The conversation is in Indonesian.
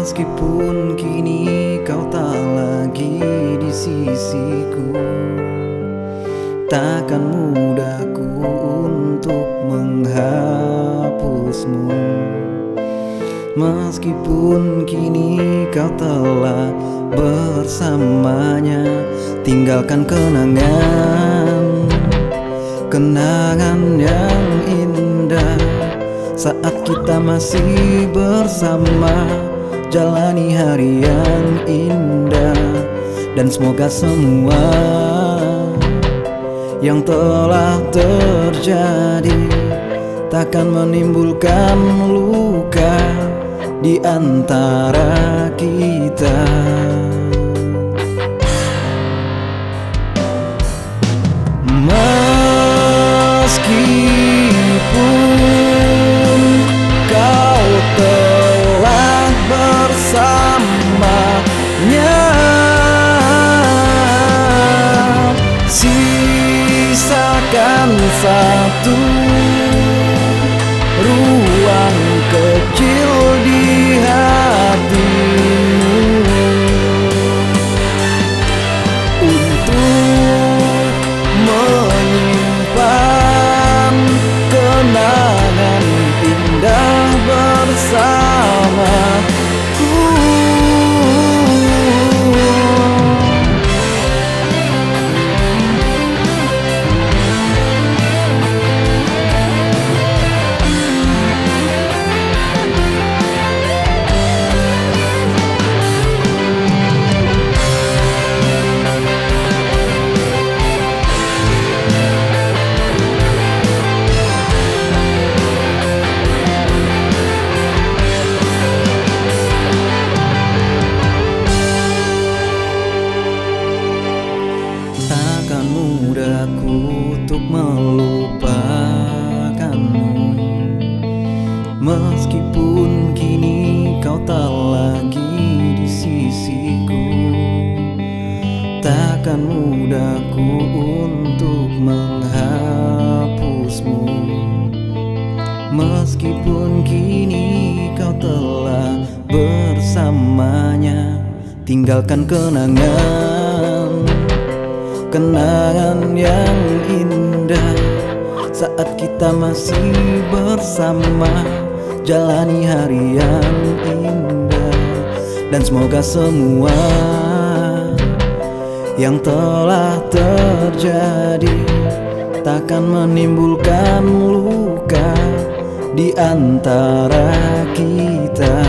Meskipun kini kau tak lagi di sisiku, takkan mudahku untuk menghapusmu. Meskipun kini kau telah bersamanya, tinggalkan kenangan, kenangan yang indah saat kita masih bersama, jalani hari yang indah. Dan semoga semua yang telah terjadi takkan menimbulkan luka di antara kita. Meskipun kau telah bersamanya, sisakan satu ruang kecil di hatimu untuk menyimpan kenangan indah bersamaku. Takkan mudahku untuk melupakanmu. Meskipun kini kau tak lagi di sisiku, takkan mudahku untuk menghapusmu. Meskipun kini kau telah bersamanya, tinggalkan kenangan, kenangan yang indah saat kita masih bersama, jalani hari yang indah. Dan semoga semua yang telah terjadi takkan menimbulkan luka di antara kita.